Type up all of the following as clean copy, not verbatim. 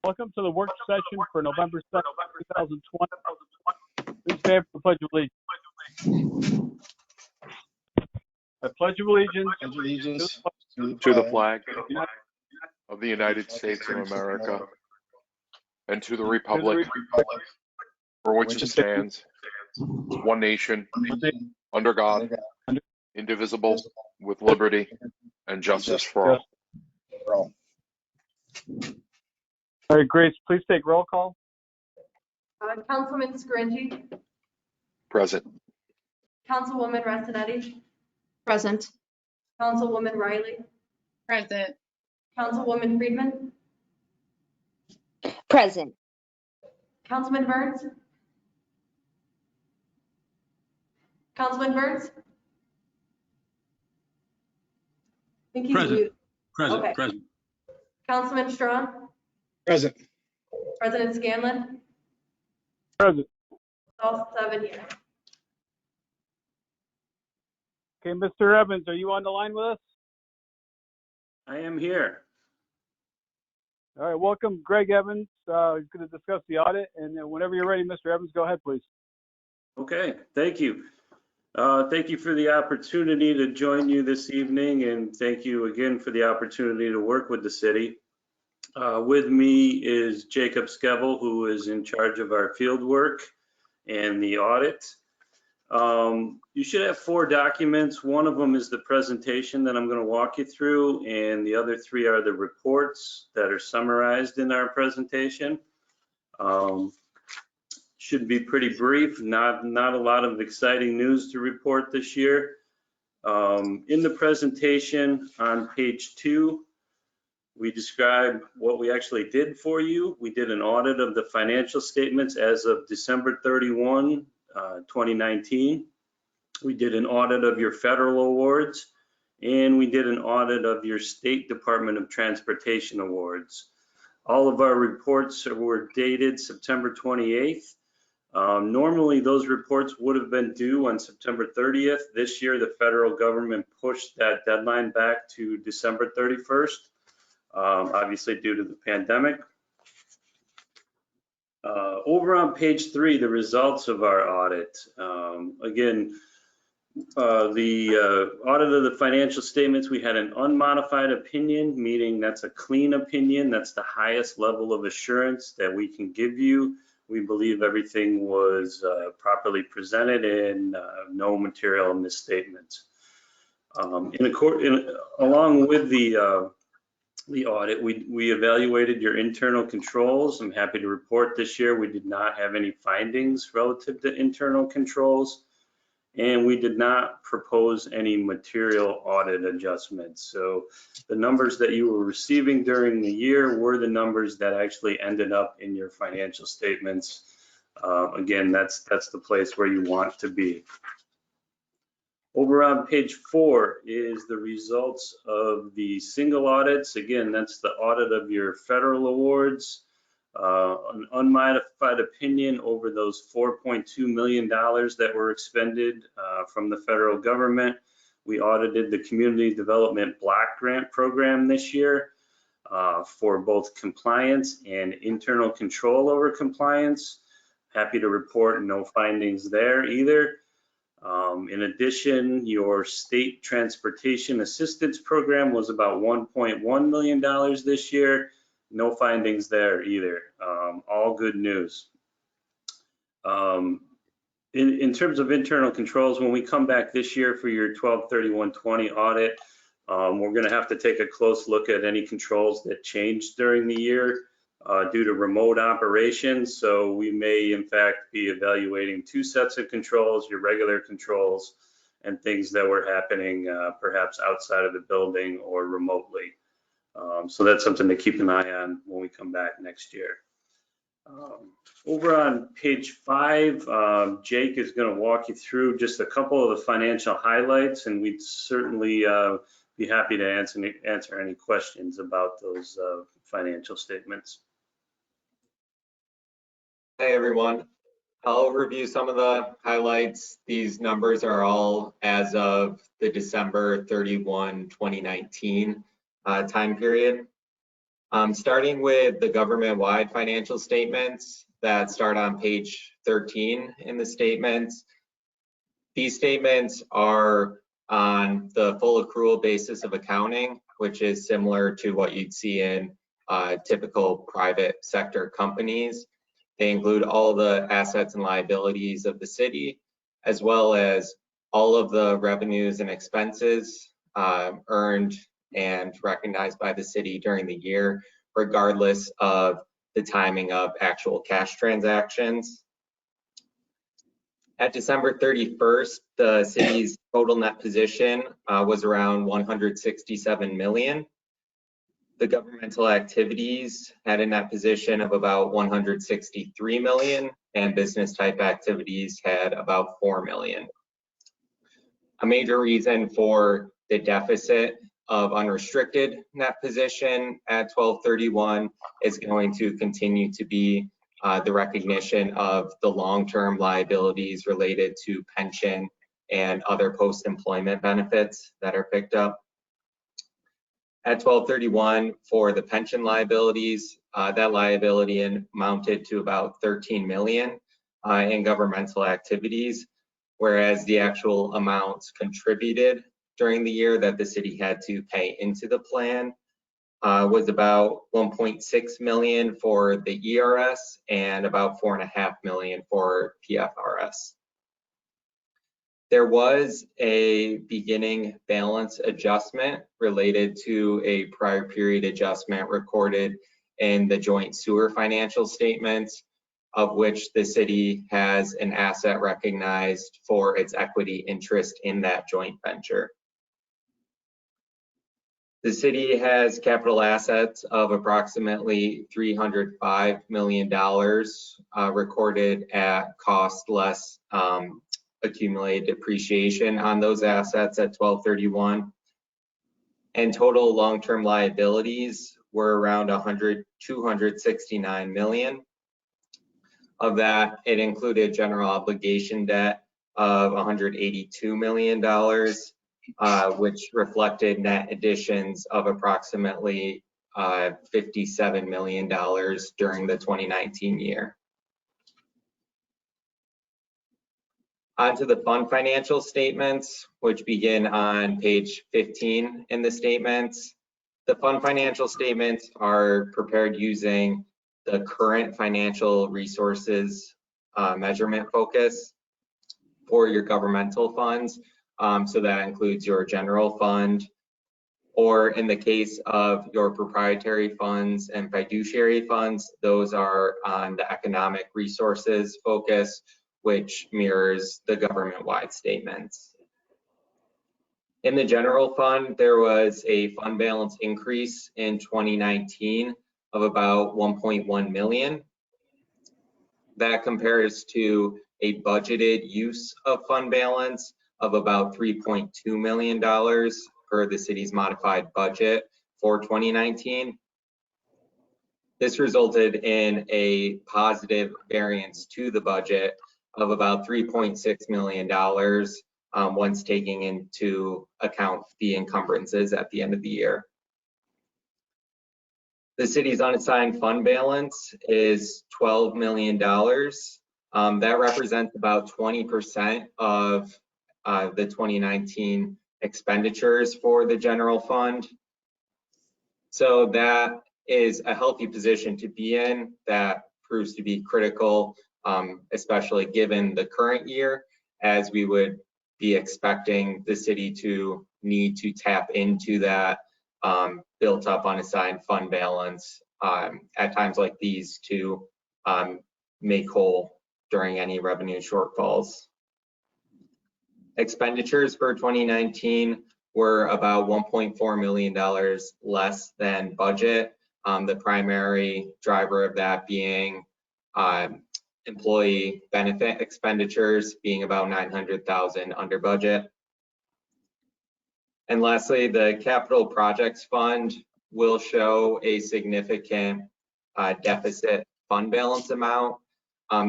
Welcome to the work session for November 2nd, 2020. Please stand for the Pledge of Allegiance. I pledge allegiance to the flag of the United States of America and to the republic for which it stands, one nation, under God, indivisible, with liberty and justice for all. All right, Grace, please take roll call. Councilman Scaringi, Present. Councilwoman Rossanetti, Present. Councilwoman Riley, Present. Councilwoman Friedman, Present. Councilman Burns, Councilman Burns. I think he's Present. muted. Present, Okay. present. Councilman Strong, Present. President Scanlon, Present. all 7 here. Okay, Mr. Evans, are you on the line with us? I am here. All right, welcome Greg Evans. He's going to discuss the audit, and then whenever you're ready, Mr. Evans, go ahead, please. Okay, thank you. Thank you for the opportunity to join you this evening, and thank you again for the opportunity to work with the city. With me is Jacob Skevel, who is in charge of our field work and the audit. You should have 4 documents. One of them is the presentation that I'm going to walk you through, and the other 3 are the reports that are summarized in our presentation. Should be pretty brief, not a lot of exciting news to report this year. In the presentation on page 2, we describe what we actually did for you. We did an audit of the financial statements as of December 31, 2019. We did an audit of your federal awards, and we did an audit of your State Department of Transportation awards. All of our reports were dated September 28th. Normally, those reports would have been due on September 30th. This year, the federal government pushed that deadline back to December 31st, obviously due to the pandemic. Over on page 3, the results of our audit. Again, the audit of the financial statements, we had an unmodified opinion, meaning that's a clean opinion. That's the highest level of assurance that we can give you. We believe everything was properly presented and no material misstatements. Along with the audit, we evaluated your internal controls. I'm happy to report this year we did not have any findings relative to internal controls, and we did not propose any material audit adjustments. So the numbers that you were receiving during the year were the numbers that actually ended up in your financial statements. Again, that's the place where you want to be. Over on page 4 is the results of the single audits. Again, that's the audit of your federal awards. An unmodified opinion over those $4.2 million that were expended from the federal government. We audited the Community Development Block Grant Program this year for both compliance and internal control over compliance. Happy to report no findings there either. In addition, your State Transportation Assistance Program was about $1.1 million this year. No findings there either. All good news. In terms of internal controls, when we come back this year for your 12/31/20 audit, we're going to have to take a close look at any controls that changed during the year due to remote operations. So we may, in fact, be evaluating 2 sets of controls, your regular controls, and things that were happening perhaps outside of the building or remotely. So that's something to keep an eye on when we come back next year. Over on page 5, Jake is going to walk you through just a couple of the financial highlights, and we'd certainly be happy to answer any questions about those financial statements. Hey everyone, I'll review some of the highlights. These numbers are all as of the December 31, 2019 time period. Starting with the government-wide financial statements that start on page 13 in the statements. These statements are on the full accrual basis of accounting, which is similar to what you'd see in typical private sector companies. They include all the assets and liabilities of the city, as well as all of the revenues and expenses earned and recognized by the city during the year, regardless of the timing of actual cash transactions. At December 31st, the city's total net position was around 167 million. The governmental activities had a net position of about 163 million, and business type activities had about 4 million. A major reason for the deficit of unrestricted net position at 12/31 is going to continue to be the recognition of the long-term liabilities related to pension and other post-employment benefits that are picked up. At 12/31 for the pension liabilities, that liability amounted to about 13 million in governmental activities, whereas the actual amounts contributed during the year that the city had to pay into the plan was about 1.6 million for the ERS and about 4.5 million for PFRS. There was a beginning balance adjustment related to a prior period adjustment recorded in the joint sewer financial statements, of which the city has an asset recognized for its equity interest in that joint venture. The city has capital assets of approximately $305 million recorded at cost less accumulated depreciation on those assets at 12/31. And total long-term liabilities were around 269 million. Of that, it included general obligation debt of $182 million, which reflected net additions of approximately $57 million during the 2019 year. On to the fund financial statements, which begin on page 15 in the statements. The fund financial statements are prepared using the current financial resources measurement focus for your governmental funds. So that includes your general fund, or in the case of your proprietary funds and fiduciary funds, those are on the economic resources focus, which mirrors the government-wide statements. In the general fund, there was a fund balance increase in 2019 of about 1.1 million. That compares to a budgeted use of fund balance of about $3.2 million per the city's modified budget for 2019. This resulted in a positive variance to the budget of about $3.6 million once taking into account the encumbrances at the end of the year. The city's unassigned fund balance is $12 million. That represents about 20% of the 2019 expenditures for the general fund. So that is a healthy position to be in. That proves to be critical, especially given the current year, as we would be expecting the city to need to tap into that built up unassigned fund balance at times like these to make whole during any revenue shortfalls. Expenditures for 2019 were about $1.4 million less than budget. The primary driver of that being employee benefit expenditures being about $900,000 under budget. And lastly, the capital projects fund will show a significant deficit fund balance amount.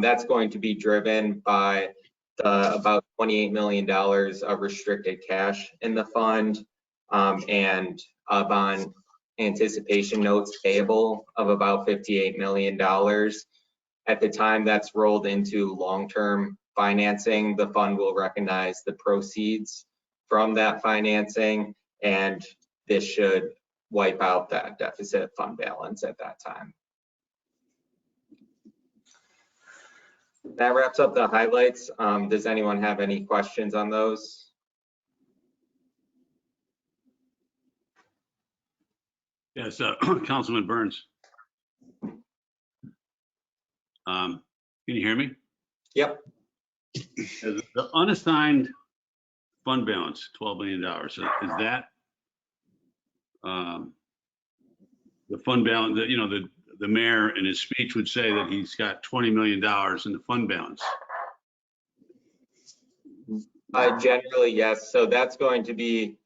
That's going to be driven by the about $28 million of restricted cash in the fund and a bond anticipation notes payable of about $58 million. At the time that's rolled into long-term financing, the fund will recognize the proceeds from that financing, and this should wipe out that deficit fund balance at that time. That wraps up the highlights. Does anyone have any questions on those? Yes, Councilman Burns. Can you hear me? Yep. The unassigned fund balance, $12 million, is that the fund balance that, you know, the mayor in his speech would say that he's got $20 million in the fund balance? Generally, yes. So that's going to be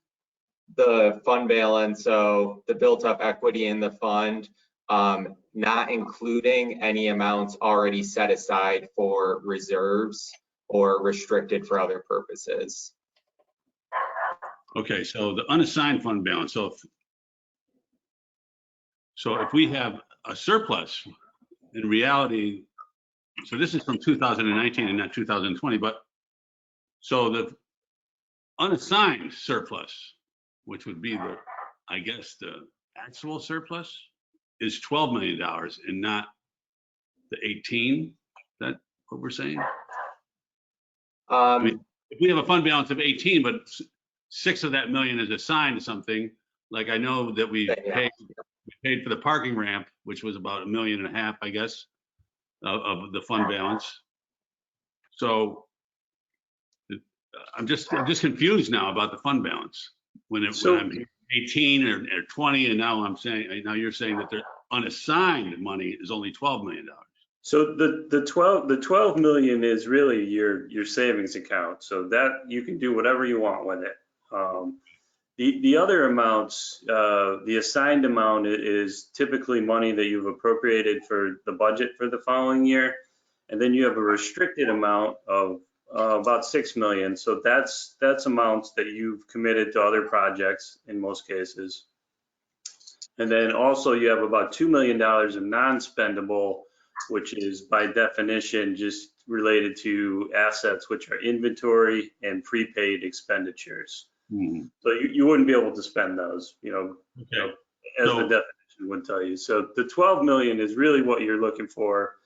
the fund balance, so the built up equity in the fund, not including any amounts already set aside for reserves or restricted for other purposes. Okay, so the unassigned fund balance, so if we have a surplus, in reality, so this is from 2019 and not 2020, but so the unassigned surplus, which would be the, I guess, the actual surplus, is $12 million and not the 18. Is that what we're saying? I mean, if we have a fund balance of 18, but 6 of that million is assigned to something, like I know that we paid for the parking ramp, which was about $1.5 million, I guess, of the fund balance. So I'm just confused now about the fund balance when I'm 18 or 20, and now you're saying that the unassigned money is only $12 million. So the 12 million is really your savings account. So that you can do whatever you want with it. The other amounts, the assigned amount is typically money that you've appropriated for the budget for the following year. And then you have a restricted amount of about 6 million. So that's amounts that you've committed to other projects in most cases. And then also you have about $2 million of non-spendable, which is by definition just related to assets, which are inventory and prepaid expenditures. Mm-hmm. So you wouldn't be able to spend those, okay. As the definition would tell you. So the 12 million is really what you're looking for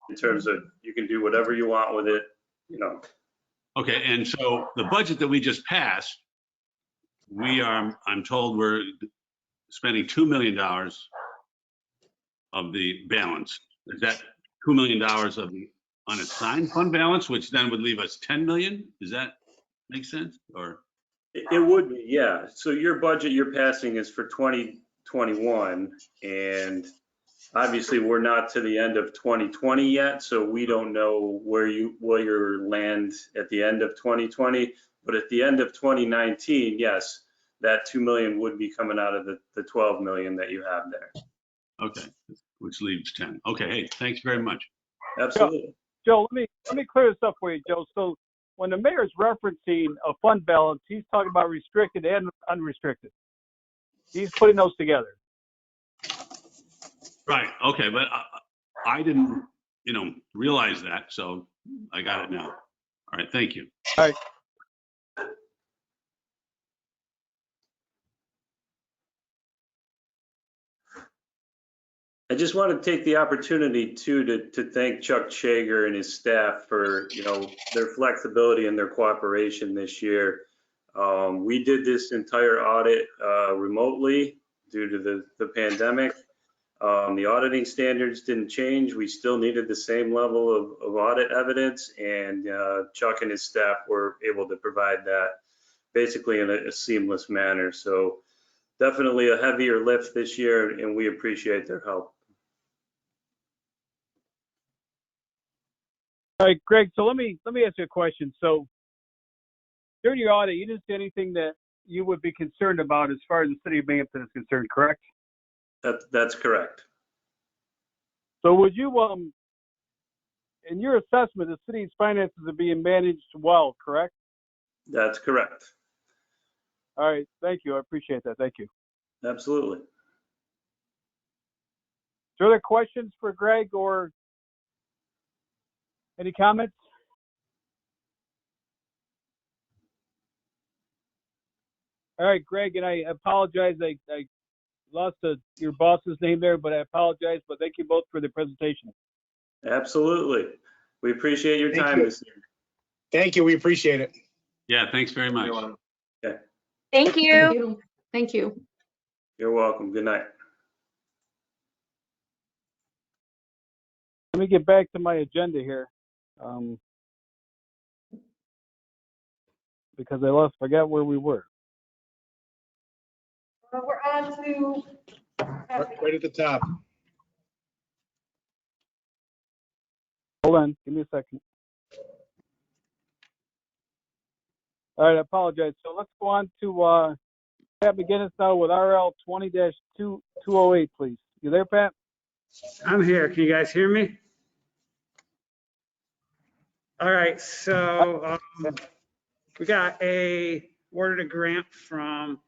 in terms of you can do whatever you want with it, Okay, and so the budget that we just passed, I'm told we're spending $2 million of the balance. Is that $2 million of the unassigned fund balance, which then would leave us 10 million? Does that make sense? Or it would be, yeah. So your budget you're passing is for 2021, and obviously we're not to the end of 2020 yet, so we don't know where your land at the end of 2020. But at the end of 2019, yes, that 2 million would be coming out of the 12 million that you have there. Okay, which leaves 10. Okay, hey, thanks very much. Absolutely. Joe, let me clear this up for you, Joe. So when the mayor's referencing a fund balance, he's talking about restricted and unrestricted. He's putting those together. Right. Okay, but I didn't, realize that, so I got it now. All right. Thank you. All right. I just want to take the opportunity to thank Chuck Chager and his staff for their flexibility and their cooperation this year. We did this entire audit remotely due to the pandemic. The auditing standards didn't change. We still needed the same level of audit evidence, and Chuck and his staff were able to provide that basically in a seamless manner. So definitely a heavier lift this year, and we appreciate their help. All right, Greg, so let me ask you a question. So during your audit, you didn't see anything that you would be concerned about as far as the city of Binghamton is concerned, correct? That's correct. So would you, in your assessment, the city's finances are being managed well, correct? That's correct. All right, thank you. I appreciate that. Thank you. Absolutely. there other questions for Greg or any comments? All right, Greg, and I apologize. I lost your boss's name there, but I apologize. But thank you both for the presentation. Absolutely. We appreciate your Thank time you. this year. Thank you. We appreciate it. Yeah, thanks very much. Everyone. Okay. Thank you. Thank you. You're welcome. Good night. Let me get back to my agenda here, because I forgot where we were. We're on to, Right at the top. Hold on, give me a second. All right, I apologize. So let's go on to Pat McGinnis now with RL 20-2208, please. You there, Pat? I'm here. Can you guys hear me? All right, so we got awarded a grant from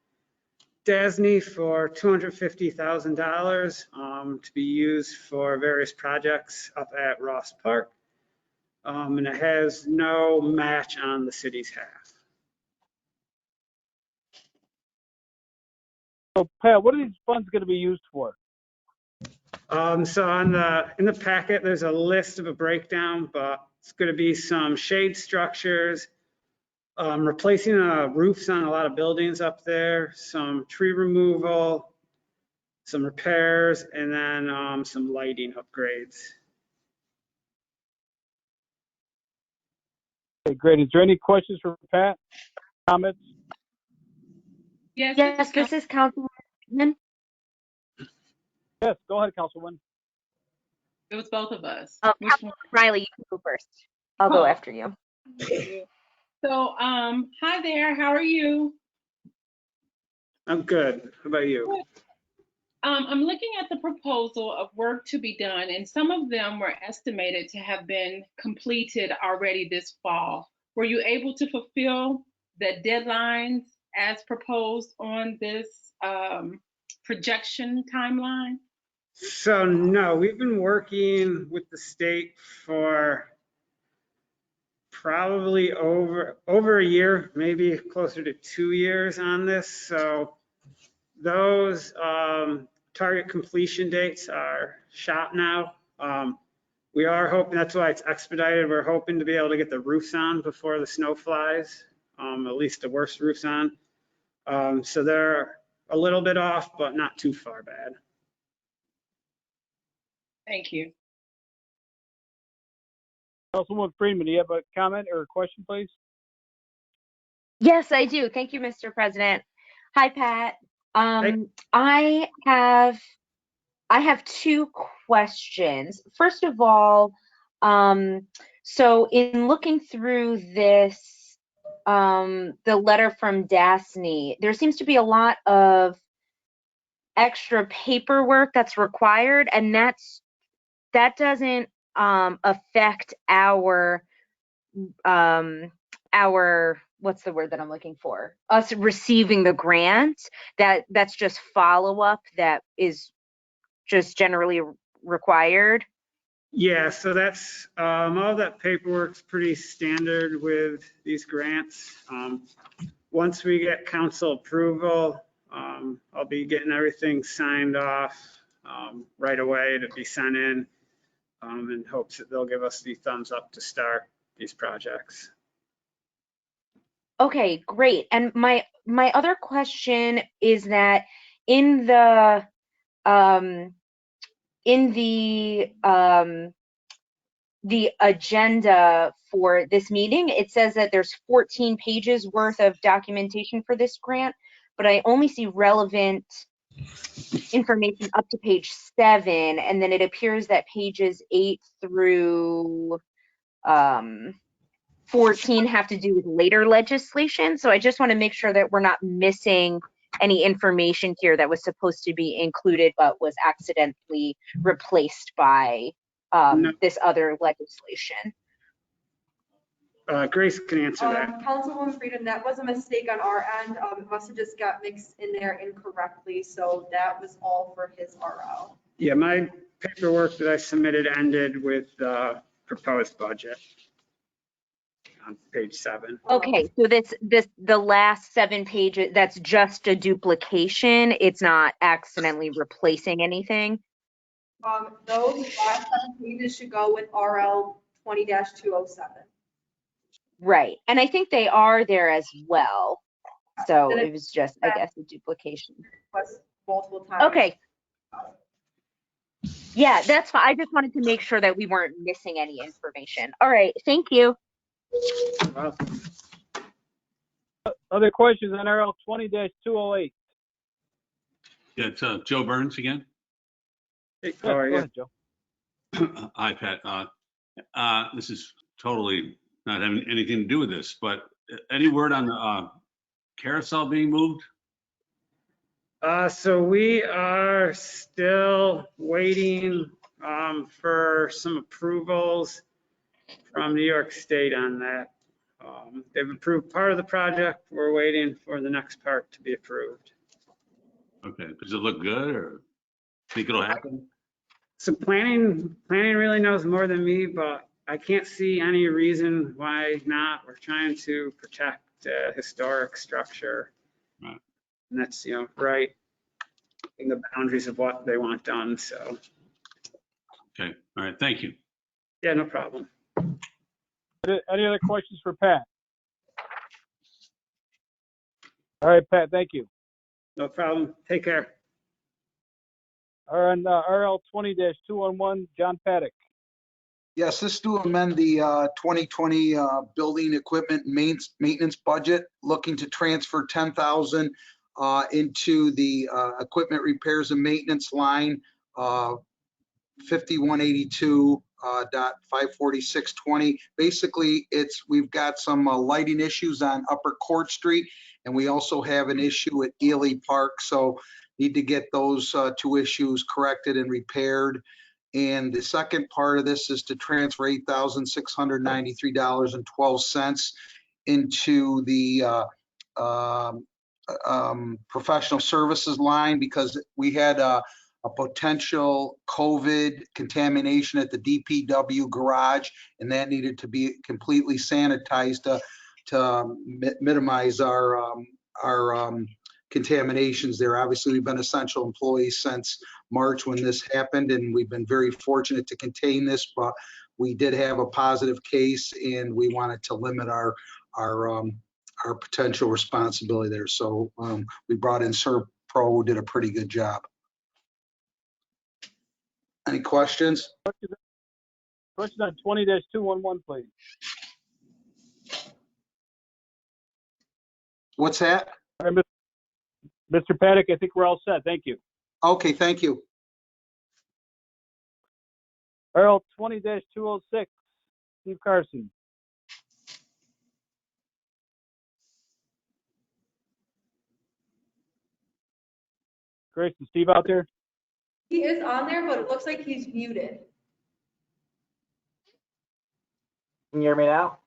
DASNY for $250,000 to be used for various projects up at Ross Park. And it has no match on the city's half. So Pat, what are these funds going to be used for? So in the packet, there's a list of a breakdown, but it's going to be some shade structures, replacing roofs on a lot of buildings up there, some tree removal, some repairs, and then some lighting upgrades. Okay, great. Is there any questions for Pat? Comments? Yes, this is Councilwoman. Yes, go ahead, Councilwoman. It was both of us. Oh, Which one? Riley, you can go first. I'll go Oh. after you. So, hi there, how are you? I'm good. How about you? I'm looking at the proposal of work to be done, and some of them were estimated to have been completed already this fall. Were you able to fulfill the deadlines as proposed on this projection timeline? So no, we've been working with the state for probably over a year, maybe closer to 2 years on this. So those target completion dates are shot now. We are hoping, that's why it's expedited. We're hoping to be able to get the roofs on before the snow flies, at least the worst roofs on. So they're a little bit off, but not too far bad. Thank you. Councilwoman Freeman, do you have a comment or a question, please? Yes, I do. Thank you, Mr. President. Hi, Pat. Hey. I have two questions. First of all, so in looking through this, the letter from DASNY, there seems to be a lot of extra paperwork that's required, and that doesn't affect our what's the word that I'm looking for? Us receiving the grant. That's just follow-up that is just generally required. Yeah, so that's all that paperwork's pretty standard with these grants. Once we get council approval, I'll be getting everything signed off right away to be sent in in hopes that they'll give us the thumbs up to start these projects. Okay, great. And my other question is that in the agenda for this meeting, it says that there's 14 pages worth of documentation for this grant, but I only see relevant information up to page 7, and then it appears that pages 8 through 14 have to do with later legislation. So I just want to make sure that we're not missing any information here that was supposed to be included but was accidentally replaced by No. this other legislation. Grace can answer that. Councilwoman Frieden, that was a mistake on our end. It must have just got mixed in there incorrectly, so that was all for his RL. Yeah, my paperwork that I submitted ended with the proposed budget on page 7. Okay, so the last 7 pages, that's just a duplication. It's not accidentally replacing anything. Those last 7 pages should go with RL 20-207. Right. And I think they are there as well. So Then it was just, I guess, a duplication. Was multiple times. Okay. Yeah, that's fine. I just wanted to make sure that we weren't missing any information. All right. Thank you. Well, Other questions on RL 20-208? Yeah, it's Joe Burns again. hey, Go how are you? ahead, Joe. Hi, Pat. This is totally not having anything to do with this, but any word on the carousel being moved? So we are still waiting for some approvals from New York State on that. They've approved part of the project. We're waiting for the next part to be approved. Okay, does it look good or think it'll happen? So planning really knows more than me, but I can't see any reason why not. We're trying to protect a historic structure. Right. And that's, right in the boundaries of what they want done. So, Okay, all right, thank you. yeah, no problem. Any other questions for Pat? All right, Pat, thank you. No problem. Take care. All right, RL 20-211, John Paddock. Yes, this is to amend the 2020 building equipment maintenance budget, looking to transfer 10,000 into the equipment repairs and maintenance line, 5182.54620. Basically, we've got some lighting issues on Upper Court Street, and we also have an issue at Ely Park. So need to get those 2 issues corrected and repaired. And the second part of this is to transfer $8,693.12 into the professional services line, because we had a potential COVID contamination at the DPW garage, and that needed to be completely sanitized to minimize our contaminations there. Obviously, we've been essential employees since March when this happened, and we've been very fortunate to contain this, but we did have a positive case and we wanted to limit our potential responsibility there. So we brought in Serpro, who did a pretty good job. Any questions? Question on 20-211, please. What's that? All right, Mr. Paddock, I think we're all set. Thank you. Okay, thank you. RL 20-206, Steve Carson. Grace, is Steve out there? He is on there, but it looks like he's muted. Can you hear me now?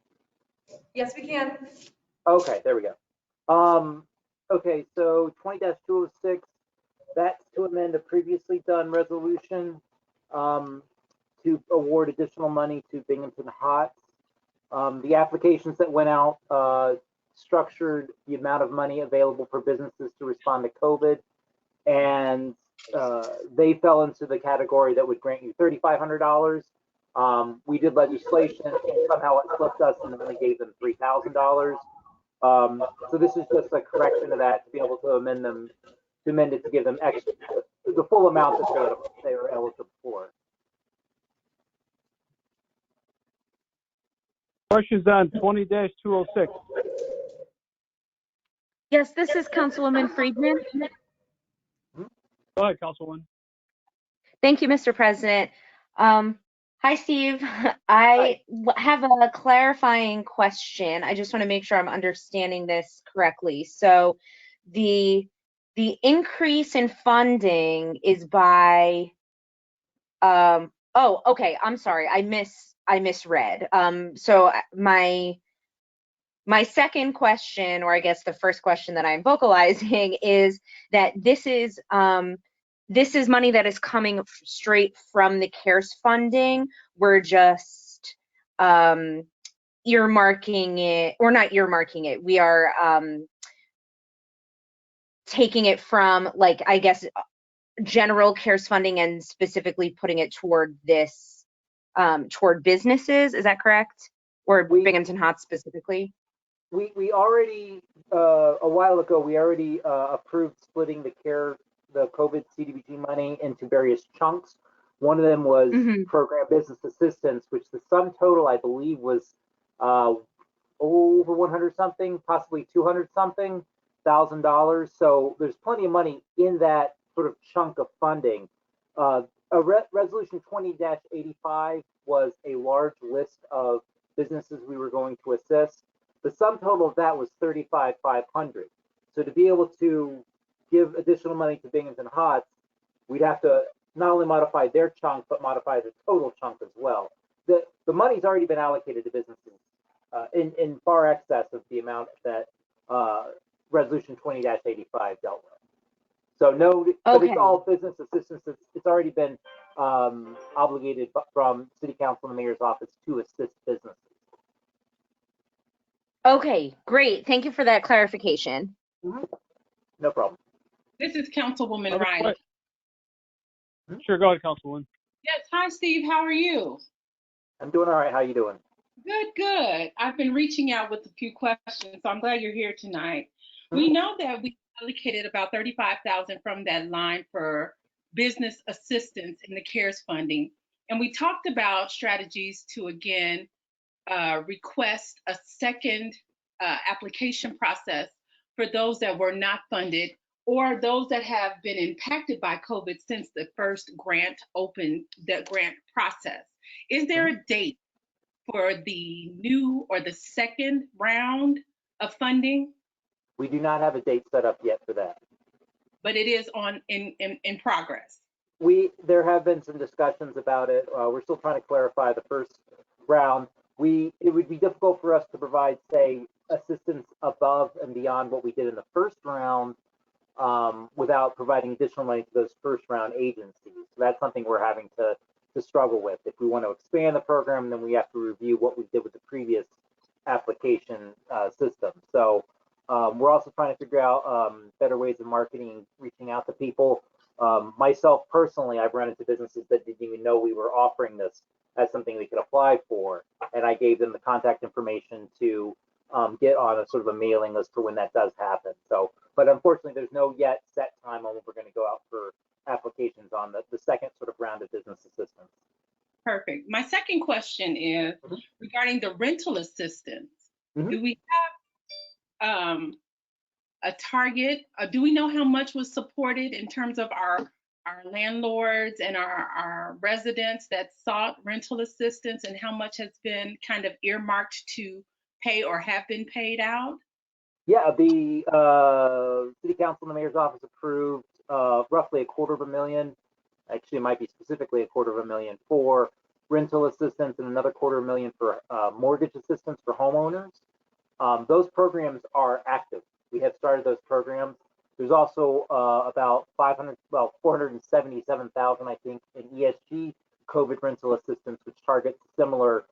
Yes, we can. Okay, there we go. Okay, so 20-206, that's to amend a previously done resolution to award additional money to Binghamton Hot. The applications that went out structured the amount of money available for businesses to respond to COVID, and they fell into the category that would grant you $3,500. We did legislation, and somehow it slipped us and only gave them $3,000. So this is just a correction of that to be able to amend it to give them extra, the full amount that they are eligible for. Questions on 20-206? Yes, this is Councilwoman Friedman. Go ahead, Councilwoman. Thank you, Mr. President. Hi, Steve. I have a clarifying question. I just want to make sure I'm understanding this correctly. So the increase in funding is by, oh, okay, I'm sorry. I misread. So my second question, or I guess the first question that I'm vocalizing, is that this is this is money that is coming straight from the CARES funding. We're just earmarking it, or not earmarking it. We are taking it from, like, I guess, general CARES funding and specifically putting it toward this, toward businesses. Is that correct? Or Binghamton Hot specifically? We already, a while ago, we already approved splitting the COVID CDBG money into various chunks. One of them was program business assistance, which the sum total, I believe, was over 100 something, possibly 200 something $1,000. So there's plenty of money in that sort of chunk of funding. Resolution 20-85 was a large list of businesses we were going to assist. The sum total of that was $35,500. So to be able to give additional money to Binghamton Hots, we'd have to not only modify their chunk, but modify the total chunk as well. The money's already been allocated to businesses in far excess of the amount that Resolution 20-85 dealt with. So no, but it's all business assistance. It's already been obligated from City Council and the Mayor's office to assist businesses. Okay, great. Thank you for that clarification. No problem. This is Councilwoman Riley. Sure, go ahead, Councilwoman. Yes, hi Steve, how are you? I'm doing all right. How you doing? Good, good. I've been reaching out with a few questions, so I'm glad you're here tonight. We know that we allocated about $35,000 from that line for business assistance in the CARES funding. And we talked about strategies to, again, request a second application process for those that were not funded or those that have been impacted by COVID since the first grant opened, the grant process. Is there a date for the new or the second round of funding? We do not have a date set up yet for that. But it is in progress. There have been some discussions about it. We're still trying to clarify the first round. It would be difficult for us to provide, say, assistance above and beyond what we did in the first round without providing additional money to those first round agencies. So that's something we're having to struggle with. If we want to expand the program, then we have to review what we did with the previous application system. So we're also trying to figure out better ways of marketing and reaching out to people. Myself personally, I've run into businesses that didn't even know we were offering this as something we could apply for, and I gave them the contact information to get on a sort of a mailing list for when that does happen. So, but unfortunately, there's no yet set time on when we're going to go out for applications on the second sort of round of business assistance. Perfect. My second question is regarding the rental assistance. Do we have a target? Do we know how much was supported in terms of our landlords and our residents that sought rental assistance, and how much has been kind of earmarked to pay or have been paid out? Yeah, the City Council and the Mayor's office approved roughly $250,000. Actually, it might be specifically $250,000 for rental assistance and another $250,000 for mortgage assistance for homeowners. Those programs are active. We have started those programs. There's also about $477,000, I think, in ESG COVID rental assistance, which targets a similar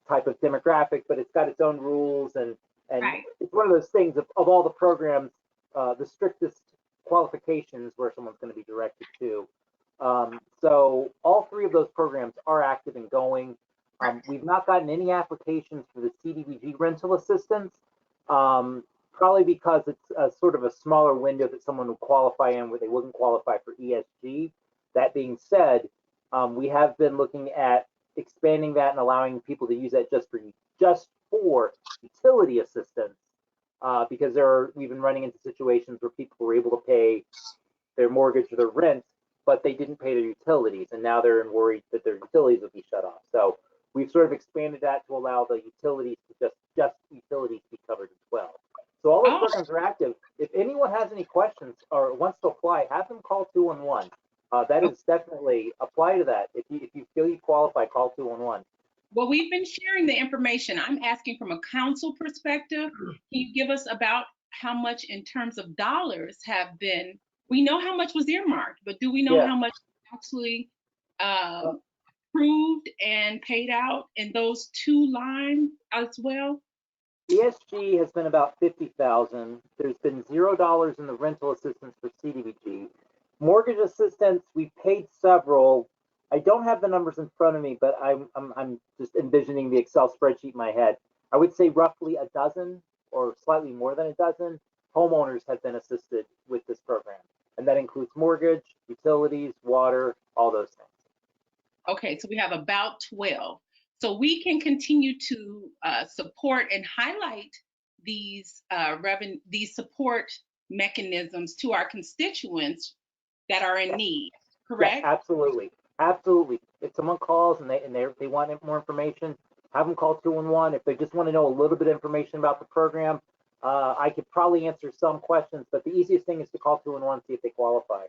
type of demographic, but it's got its own rules, and right. It's one of those things of all the programs, the strictest qualifications where someone's going to be directed to. So all three of those programs are active and going. We've not gotten any applications for the CDBG rental assistance. Probably because it's a sort of a smaller window that someone would qualify in where they wouldn't qualify for ESG. That being said, we have been looking at expanding that and allowing people to use that just for utility assistance, because we've been running into situations where people were able to pay their mortgage or their rent, but they didn't pay their utilities, and now they're worried that their utilities will be shut off. So we've sort of expanded that to allow the utilities to just utilities to be covered as well. So all those programs are active. If anyone has any questions or wants to apply, have them call 211. That is definitely, apply to that. If you feel you qualify, call 211. Well, we've been sharing the information. I'm asking from a council perspective. Can you give us about how much in terms of dollars have been We know how much was earmarked, but do we know Yeah. how much actually approved and paid out in those two lines as well? ESG has been about 50,000. There's been $0 in the rental assistance for CDBG. Mortgage assistance, we paid several. I don't have the numbers in front of me, but I'm just envisioning the Excel spreadsheet in my head. I would say roughly a dozen or slightly more than a dozen homeowners have been assisted with this program. And that includes mortgage, utilities, water, all those things. Okay, so we have about 12. So we can continue to support and highlight these these support mechanisms to our constituents that are in need, correct? Yeah, absolutely, absolutely. If someone calls and they want more information, have them call 211. If they just want to know a little bit of information about the program, I could probably answer some questions, but the easiest thing is to call 211, see if they qualify.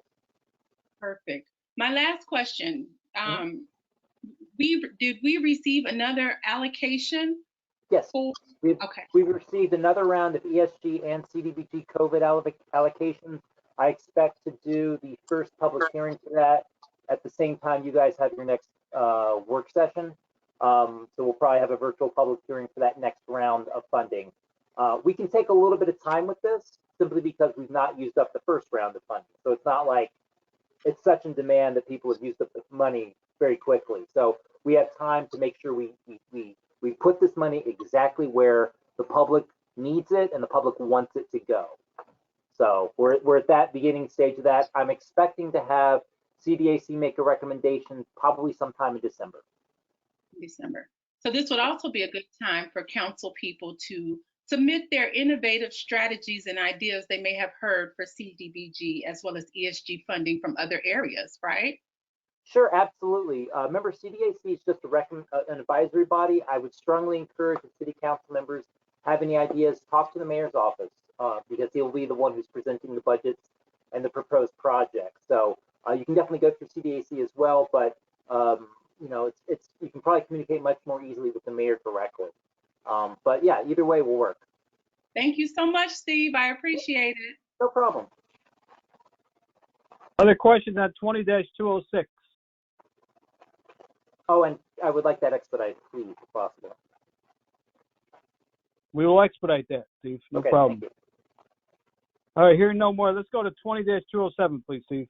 Perfect. My last question. Did we receive another allocation? Yes, Okay. we've received another round of ESG and CDBG COVID allocations. I expect to do the first public hearing for that at the same time you guys have your next work session. So we'll probably have a virtual public hearing for that next round of funding. We can take a little bit of time with this simply because we've not used up the first round of funding. So it's not like it's such in demand that people have used up the money very quickly. So we have time to make sure we put this money exactly where the public needs it and the public wants it to go. So we're at that beginning stage of that. I'm expecting to have CDAC make a recommendation probably sometime in December. So this would also be a good time for council people to submit their innovative strategies and ideas they may have heard for CDBG as well as ESG funding from other areas, right? Sure, absolutely. Remember, CDAC is just an advisory body. I would strongly encourage the city council members have any ideas, talk to the mayor's office because he'll be the one who's presenting the budgets and the proposed projects. So you can definitely go through CDAC as well, but you know, you can probably communicate much more easily with the mayor directly. But yeah, either way will work. Thank you so much, Steve. I appreciate it. No problem. Other questions on 20-206? Oh, and I would like that expedited, please, if possible. We will expedite that, Steve. No Okay, problem. thank you. All right, hearing no more. Let's go to 20-207, please, Steve.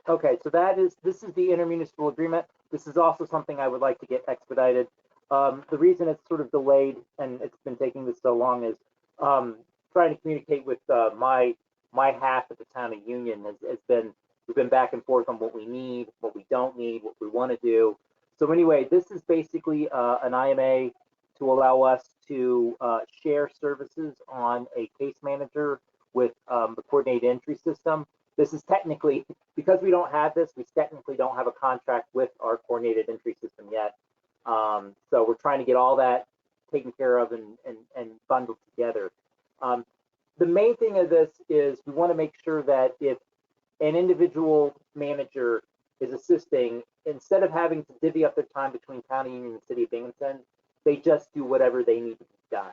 Okay, so this is the intermunicipal agreement. This is also something I would like to get expedited. The reason it's sort of delayed and it's been taking this so long is trying to communicate with my half at the town of Union we've been back and forth on what we need, what we don't need, what we want to do. So anyway, this is basically an IMA to allow us to share services on a case manager with the coordinated entry system. This is technically, because we don't have this, we technically don't have a contract with our coordinated entry system yet. So we're trying to get all that taken care of and bundled together. The main thing of this is we want to make sure that if an individual manager is assisting, instead of having to divvy up their time between Town of Union and City of Binghamton, they just do whatever they need to be done.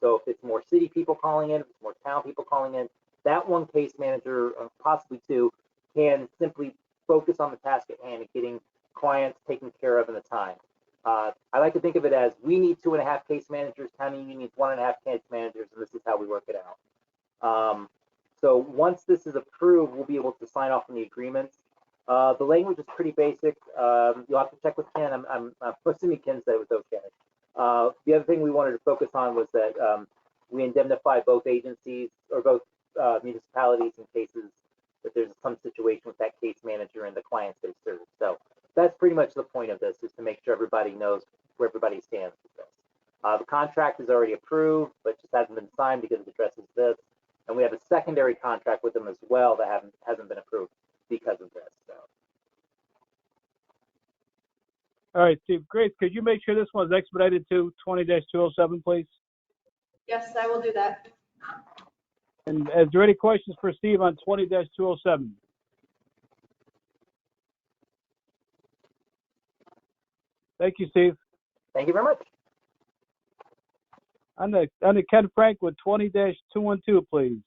So if it's more city people calling in, if it's more town people calling in, that one case manager, possibly two, can simply focus on the task at hand and getting clients taken care of in the time. I like to think of it as we need 2.5 case managers, Town of Union needs 1.5 case managers, and this is how we work it out. So once this is approved, we'll be able to sign off on the agreements. The language is pretty basic. You'll have to check with Ken. I'm assuming Ken said it was okay. The other thing we wanted to focus on was that we indemnify both agencies or both municipalities in cases that there's some situation with that case manager and the clients they serve. So that's pretty much the point of this, is to make sure everybody knows where everybody stands with this. The contract is already approved, but just hasn't been signed because it addresses this. And we have a secondary contract with them as well that hasn't been approved because of this. So. All right, Steve, Grace, could you make sure this one's expedited to 20-207, please? Yes, I will do that. And is there any questions for Steve on 20-207? Thank you, Steve. Thank you very much. On the Ken Frank with 20-212, please.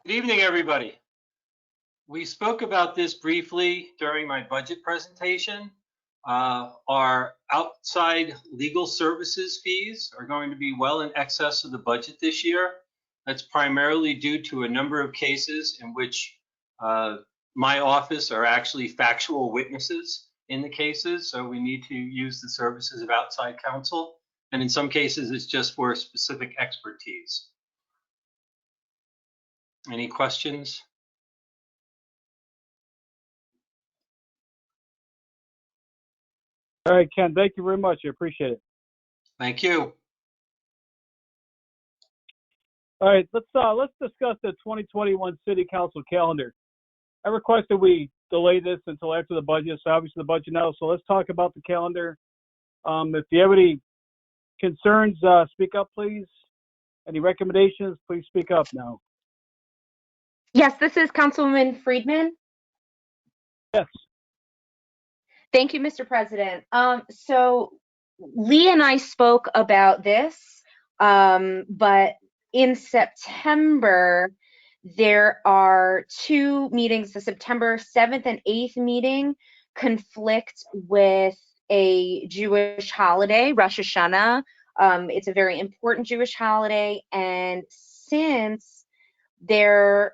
Good evening, everybody. We spoke about this briefly during my budget presentation. Our outside legal services fees are going to be well in excess of the budget this year. That's primarily due to a number of cases in which my office are actually factual witnesses in the cases. So we need to use the services of outside counsel. And in some cases, it's just for specific expertise. Any questions? All right, Ken, thank you very much. I appreciate it. Thank you. All right, let's discuss the 2021 City Council calendar. I requested we delay this until after the budget, so obviously the budget now. So let's talk about the calendar. If you have any concerns, speak up, please. Any recommendations, please speak up now. Yes, this is Councilwoman Friedman. Yes. Thank you, Mr. President. So Lee and I spoke about this, but in September, there are two meetings. The September 7th and 8th meeting conflict with a Jewish holiday, Rosh Hashanah. It's a very important Jewish holiday, and since those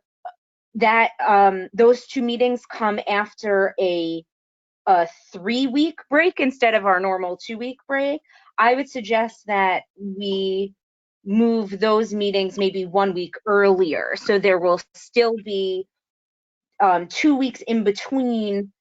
two meetings come after a 3-week break instead of our normal 2-week break, I would suggest that we move those meetings maybe 1 week earlier. So there will still be 2 weeks in between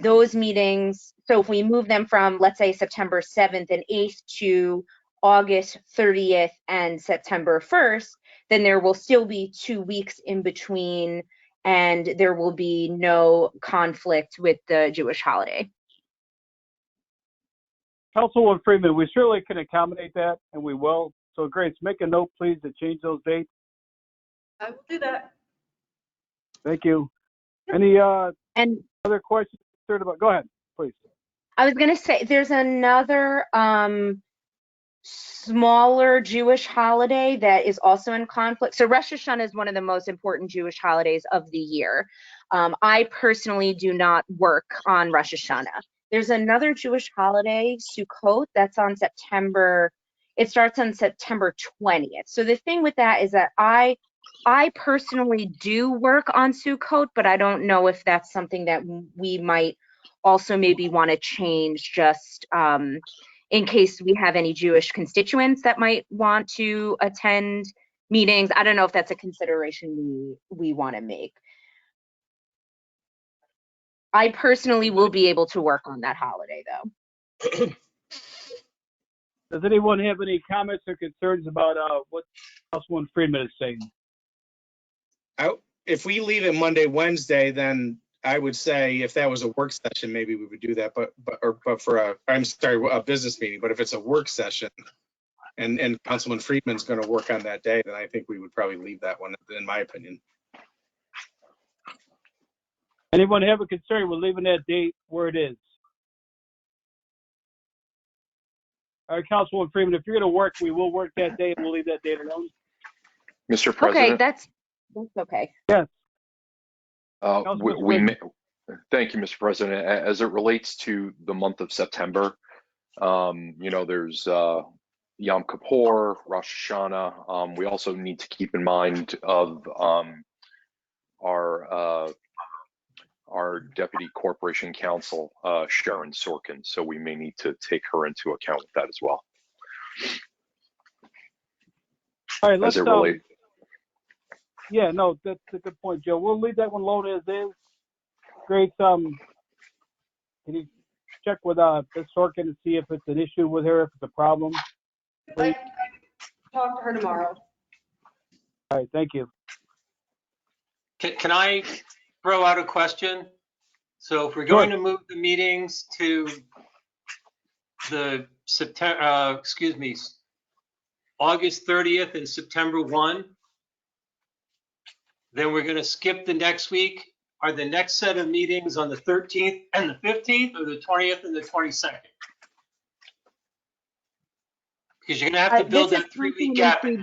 those meetings. So if we move them from, let's say, September 7th and 8th to August 30th and September 1st, then there will still be 2 weeks in between, and there will be no conflict with the Jewish holiday. Councilwoman Freeman, we certainly can accommodate that, and we will. So Grace, make a note, please, to change those dates. I will do that. Thank you. Any And other questions? Go ahead, please. I was going to say, there's another smaller Jewish holiday that is also in conflict. So Rosh Hashanah is one of the most important Jewish holidays of the year. I personally do not work on Rosh Hashanah. There's another Jewish holiday, Sukkot, that's on September. It starts on September 20th. So the thing with that is that I personally do work on Sukkot, but I don't know if that's something that we might also maybe want to change, just in case we have any Jewish constituents that might want to attend meetings. I don't know if that's a consideration we want to make. I personally will be able to work on that holiday, though. Does anyone have any comments or concerns about what Councilwoman Freeman is saying? If we leave it Monday, Wednesday, then I would say if that was a work session, maybe we would do that. But for a business meeting. But if it's a work session and Councilman Friedman's going to work on that day, then I think we would probably leave that one, in my opinion. Anyone have a concern with leaving that date where it is? All right, Councilwoman Freeman, if you're going to work, we will work that day and we'll leave that date alone. Mr. President. Okay, that's okay. Yes. Thank you, Mr. President. As it relates to the month of September, there's Yom Kippur, Rosh Hashanah. We also need to keep in mind of our Deputy Corporation Counsel, Sharon Sorkin. So we may need to take her into account with that as well. All right, let's as it relates. Yeah, no, that's a good point, Joe. We'll leave that one alone as is. Great. Can you check with Ms. Sorkin and see if it's an issue with her, if it's a problem? Please. Talk to her tomorrow. All right, thank you. Can I throw out a question? So if we're going to move the meetings to the August 30th and September 1, then we're going to skip the next week. Are the next set of meetings on the 13th and the 15th, or the 20th and the 22nd? Because you're going to have to build that 3-week gap in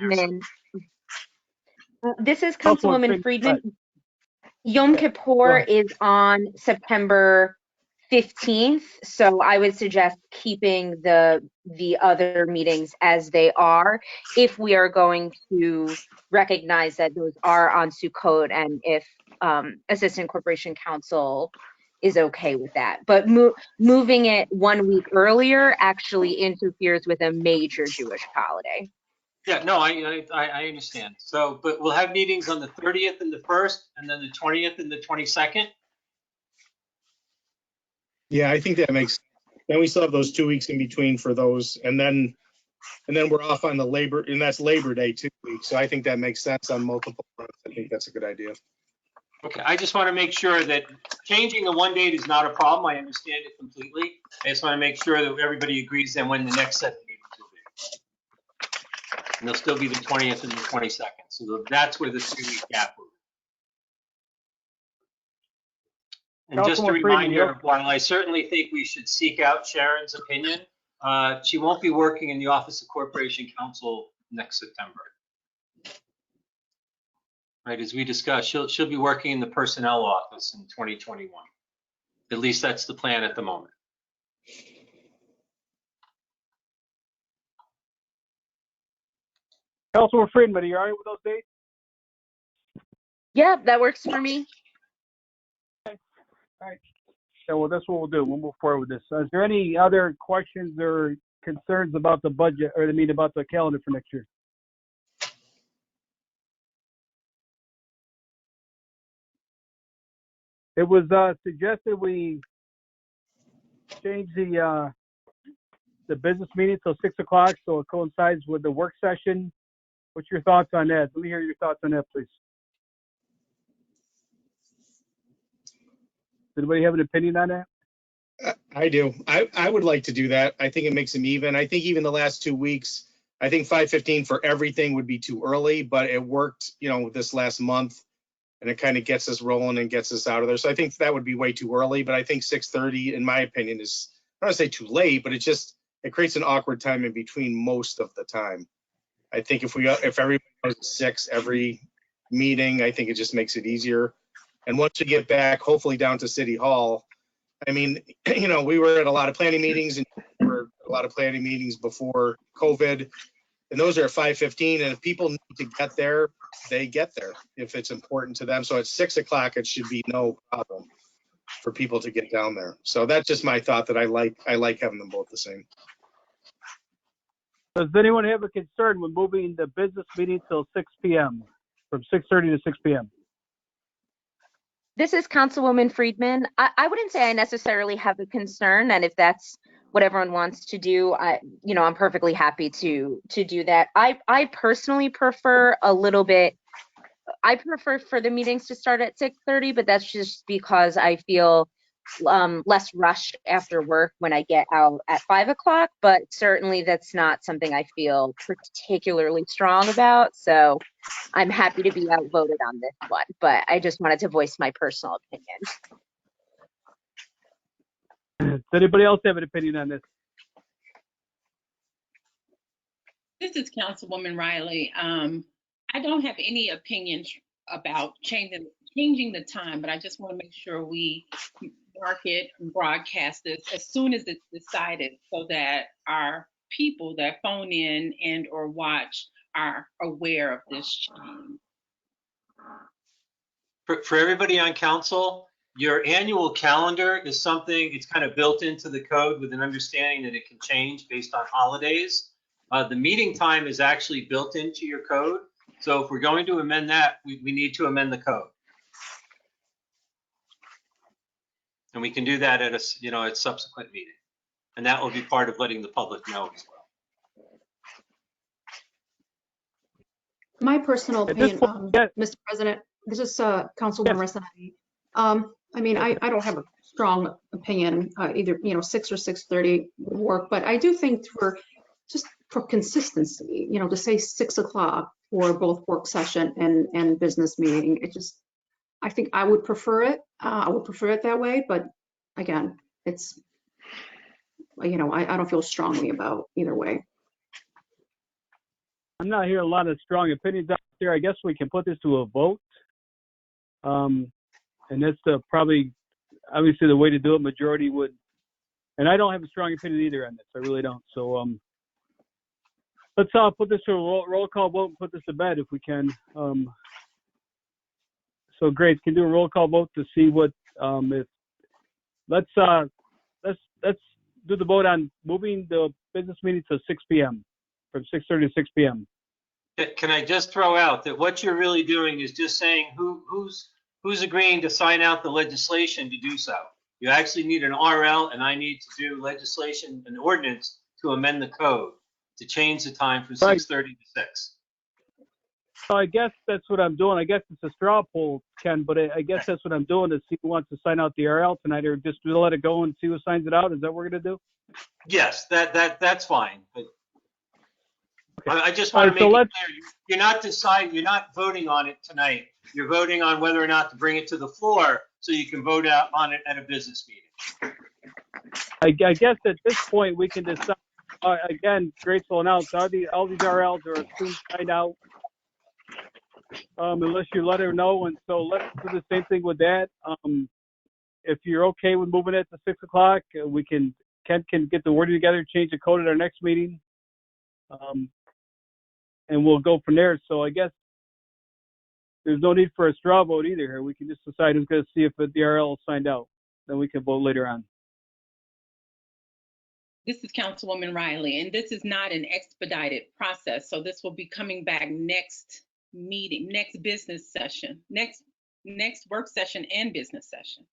there. This is Councilwoman Friedman. Yom Go Kippur ahead. is on September 15th, so I would suggest keeping the other meetings as they are if we are going to recognize that those are on Sukkot and if Assistant Corporation Counsel is okay with that. But moving it 1 week earlier actually interferes with a major Jewish holiday. Yeah, no, I understand. So, but we'll have meetings on the 30th and the 1st, and then the 20th and the 22nd. Yeah, I think that makes, then we still have those 2 weeks in between for those, and then we're off on the Labor, and that's Labor Day 2 weeks. So I think that makes sense on multiple fronts. I think that's a good idea. Okay, I just want to make sure that changing the one date is not a problem. I understand it completely. I just want to make sure that everybody agrees then when the next set of meetings will be. And they'll still be the 20th and the 22nd. So that's where the 3-week gap will be. And just a Councilman Freeman, reminder, while I certainly think we should seek out Sharon's opinion, she won't be working in the Office of Corporation Counsel next September. Right, as we discussed, she'll be working in the personnel office in 2021. At least that's the plan at the moment. Councilman Freeman, are you all right with those dates? Yeah, that works for me. All right. So well, that's what we'll do. We'll move forward with this. Is there any other questions or concerns about the budget, or about the calendar for next year? It was suggested we change the business meeting till 6 o'clock so it coincides with the work session. What's your thoughts on that? Let me hear your thoughts on that, please. Does anybody have an opinion on that? I do. I would like to do that. I think it makes them even. I think even the last 2 weeks, I think 5:15 for everything would be too early, but it worked, this last month, and it kind of gets us rolling and gets us out of there. So I think that would be way too early, but I think 6:30, in my opinion, is, I don't want to say too late, but it creates an awkward time in between most of the time. I think if everybody goes to 6 every meeting, I think it just makes it easier. And once you get back, hopefully down to City Hall, I mean, we were at a lot of planning meetings, and there were a lot of planning meetings before COVID, and those are at 5:15. And if people need to get there, they get there if it's important to them. So at 6 o'clock, it should be no problem for people to get down there. So that's just my thought, that I like having them both the same. Does anyone have a concern with moving the business meeting till 6 p.m., from 6:30 to 6 p.m.? This is Councilwoman Friedman. I wouldn't say I necessarily have a concern, and if that's what everyone wants to do, I'm perfectly happy to do that. I personally prefer I prefer for the meetings to start at 6:30, but that's just because I feel less rushed after work when I get out at 5 o'clock, but certainly that's not something I feel particularly strong about. So I'm happy to be outvoted on this one, but I just wanted to voice my personal opinion. Does anybody else have an opinion on this? This is Councilwoman Riley. I don't have any opinions about changing the time, but I just want to make sure we market and broadcast this as soon as it's decided, so that our people that phone in and or watch are aware of this change. For everybody on council, your annual calendar is something, it's kind of built into the code with an understanding that it can change based on holidays. The meeting time is actually built into your code. So if we're going to amend that, we need to amend the code. And we can do that at a subsequent meeting. And that will be part of letting the public know as well. My personal opinion, Mr. President, this is Councilwoman Resinati. I mean, I don't have a strong opinion, either, 6 or 6:30 would work, but I do think for consistency, to say 6 o'clock for both work session and business meeting, I think I would prefer it. I would prefer it that way, but again, it's, I don't feel strongly about either way. I'm not hearing a lot of strong opinions out there. I guess we can put this to a vote. And that's probably, obviously, the way to do it. Majority would, and I don't have a strong opinion either on this. I really don't. So let's put this to a roll call vote and put this to bed if we can. So Grace, can do a roll call vote to see what if let's do the vote on moving the business meeting to 6 p.m. from 6:30 to 6 p.m. Can I just throw out that what you're really doing is just saying who's agreeing to sign out the legislation to do so. You actually need an RL, and I need to do legislation and ordinance to amend the code to change the time from 6:30 to 6. So I guess that's what I'm doing. I guess it's a straw poll, Ken, but I guess that's what I'm doing to see who wants to sign out the RL tonight, or just let it go and see who signs it out. Is that what we're gonna do? Yes, that's fine. But Okay. I just want to All make right, it clear, you're not deciding, you're not voting on it tonight. You're voting on whether or not to bring it to the floor so you can vote out on it at a business meeting. I guess at this point we can decide. Again, Grace will announce all these RLs are assumed signed out, unless you let her know. And so let's do the same thing with that. If you're okay with moving it to 6 o'clock, we can. Ken can get the wording together, change the code at our next meeting, and we'll go from there. So I guess there's no need for a straw vote either here. We can just decide who's going to see if the RL is signed out. Then we can vote later on. This is Councilwoman Riley, and this is not an expedited process. So this will be coming back next meeting, next business session, next work session and business session.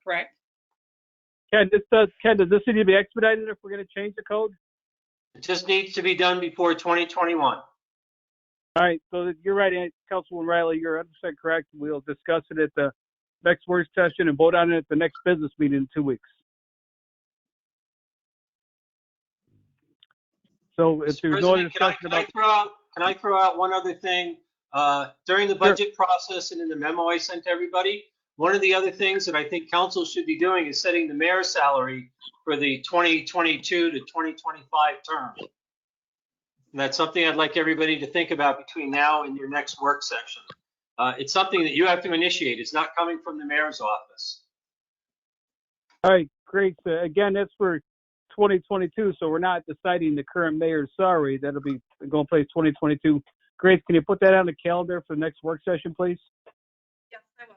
Correct? Ken, does this need to be expedited if we're going to change the code? It just needs to be done before 2021. All right, so you're right, Councilwoman Riley, you're 100% correct. We'll discuss it at the next work session and vote on it at the next business meeting in 2 weeks. So if there's no other discussion about... Can I throw out one other thing? During the budget process and in the memo I sent to everybody, one of the other things that I think council should be doing is setting the mayor's salary for the 2022 to 2025 term. And that's something I'd like everybody to think about between now and your next work session. It's something that you have to initiate. It's not coming from the mayor's office. All right, great. Again, that's for 2022, so we're not deciding the current mayor's salary. That'll be going to place 2022. Grace, can you put that on the calendar for the next work session, please? Yes, I will.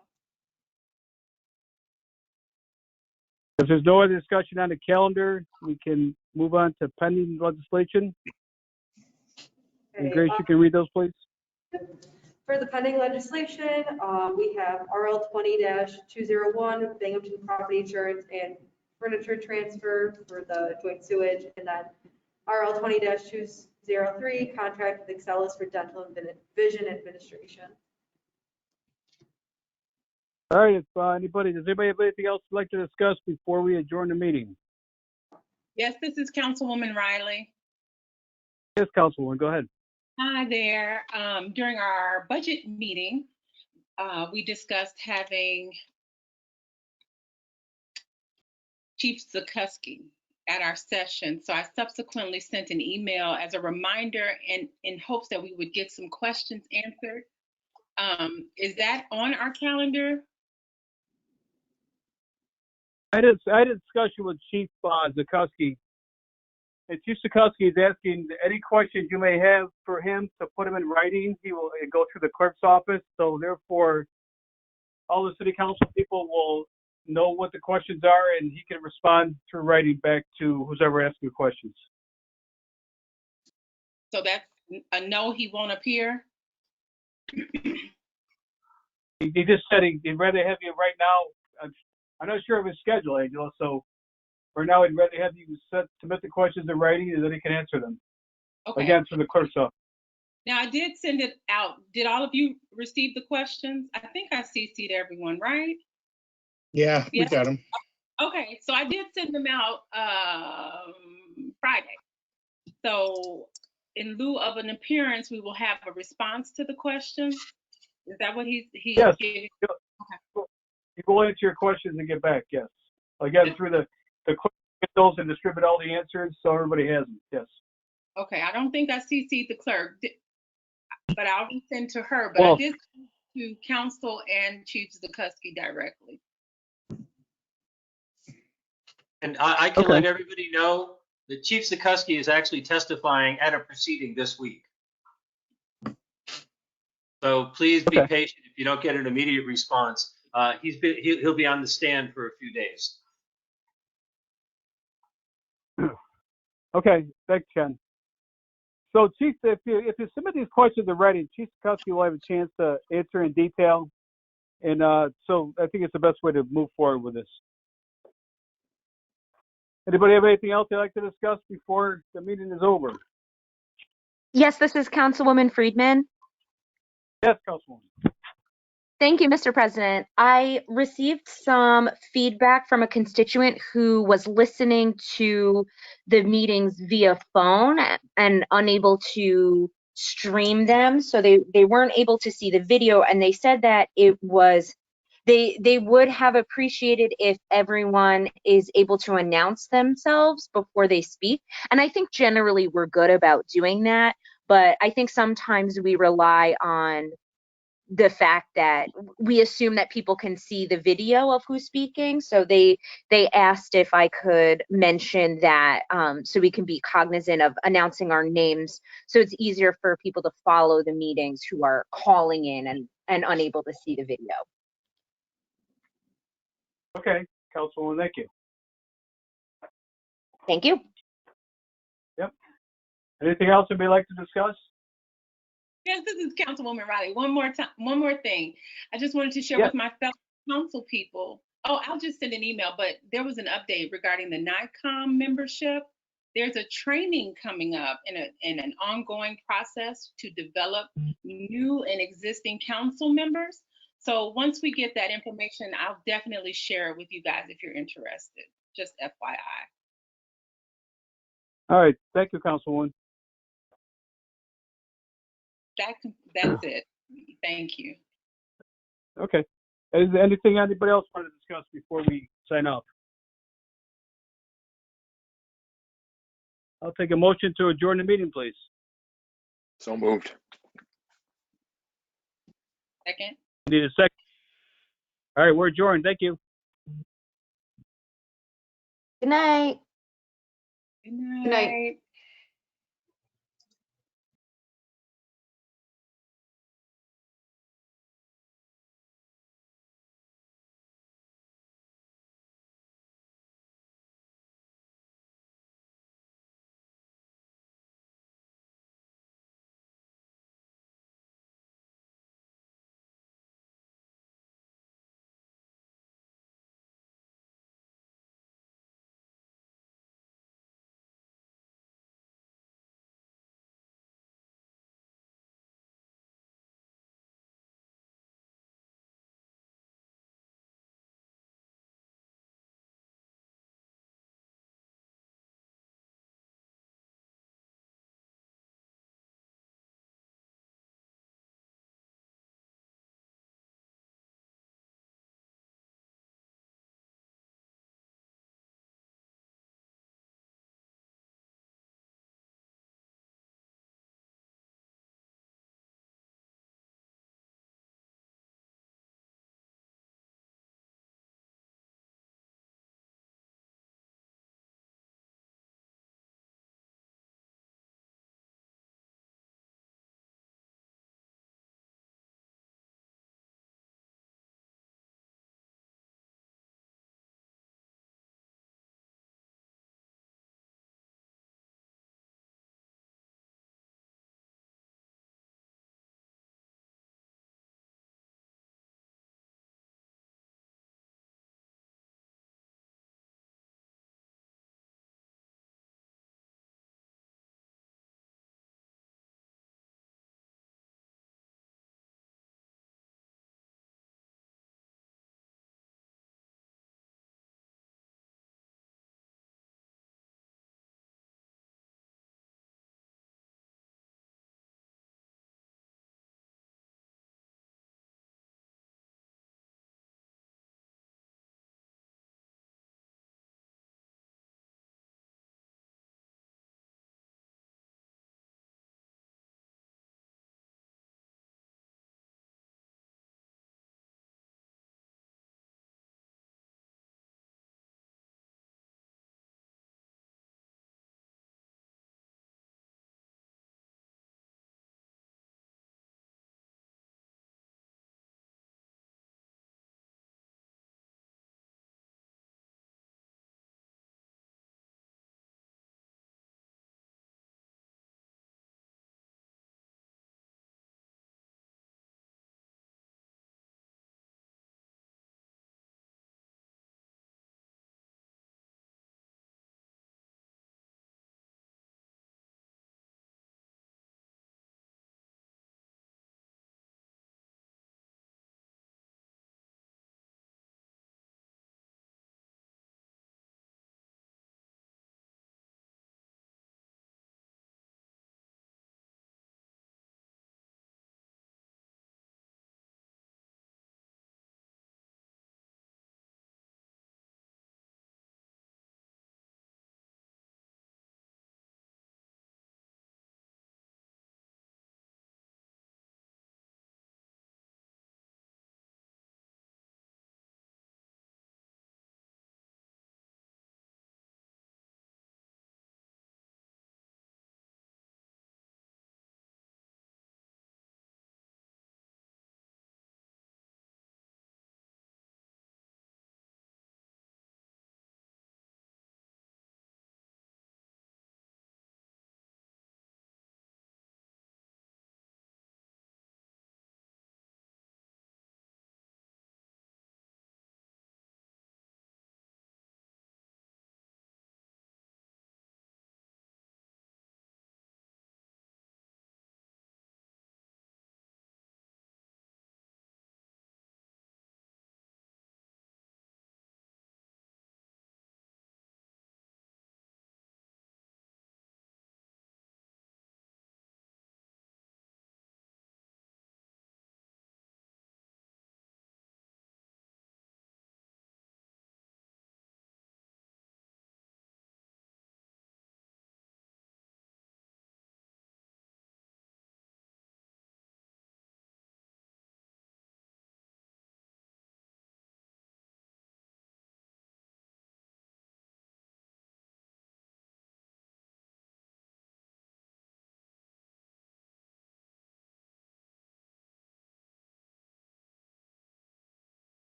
If there's no other discussion on the calendar, we can move on to pending legislation. And Grace, you can read those, please. For the pending legislation, we have RL 20-201, Binghamton Property Insurance and Furniture Transfer for the joint sewage, and then RL 20-203, Contract with Excelis for dental and vision administration. All right, if does anybody have anything else you'd like to discuss before we adjourn the meeting? Yes, this is Councilwoman Riley. Yes, Councilwoman, go ahead. Hi there. During our budget meeting, we discussed having Chief Zukoski at our session. So I subsequently sent an email as a reminder and in hopes that we would get some questions answered. Is that on our calendar? I had a discussion with Chief Zukoski. And Chief Zukoski is asking any questions you may have for him to put them in writing. He will go through the clerk's office. So therefore, all the city council people will know what the questions are, and he can respond through writing back to who's ever asking questions. So that's a no, he won't appear? He just said he'd rather have you right now. I'm not sure of his schedule, Angela, so for now, I'd rather have you submit the questions in writing and then he can answer them. Okay. Again, through the clerk's office. Now, I did send it out. Did all of you receive the questions? I think I CC'd everyone, right? Yeah, we got them. Okay, so I did send them out Friday. So in lieu of an appearance, we will have a response to the question. Is that what he's yes. Giving? Okay. He will answer your questions and get back, yes. Again, through the clerk get those and distribute all the answers so everybody has them, yes. Okay, I don't think I CC'd the clerk, but I'll resend to her. But well, I did to council and Chief Zukoski directly. And I can Okay. let everybody know that Chief Zukoski is actually testifying at a proceeding this week. So please be Okay. patient if you don't get an immediate response. He'll be on the stand for a few days. Okay, thanks, Ken. So, Chief, if you submit these questions already, Chief Zukoski will have a chance to answer in detail. And so I think it's the best way to move forward with this. Anybody have anything else they'd like to discuss before the meeting is over? Yes, this is Councilwoman Friedman. Yes, Councilwoman. Thank you, Mr. President. I received some feedback from a constituent who was listening to the meetings via phone and unable to stream them. So they weren't able to see the video, and they said that it was, they would have appreciated if everyone is able to announce themselves before they speak. And I think generally we're good about doing that, but I think sometimes we rely on the fact that we assume that people can see the video of who's speaking. So they asked if I could mention that so we can be cognizant of announcing our names, so it's easier for people to follow the meetings who are calling in and unable to see the video. Okay, Councilwoman, thank you. Thank you. Yep. Anything else anybody like to discuss? Yes, this is Councilwoman Riley. One more thing. I just wanted to share Yes. with my fellow council people. Oh, I'll just send an email, but there was an update regarding the NICOM membership. There's a training coming up in an ongoing process to develop new and existing council members. So once we get that information, I'll definitely share it with you guys if you're interested. Just FYI. All right, thank you, Councilwoman. That's it. Thank you. Okay. Is there anything anybody else want to discuss before we sign off? I'll take a motion to adjourn the meeting, please. So moved. Second. Need a second. All right, we're adjourned. Thank you. Good night. Good night. Good night.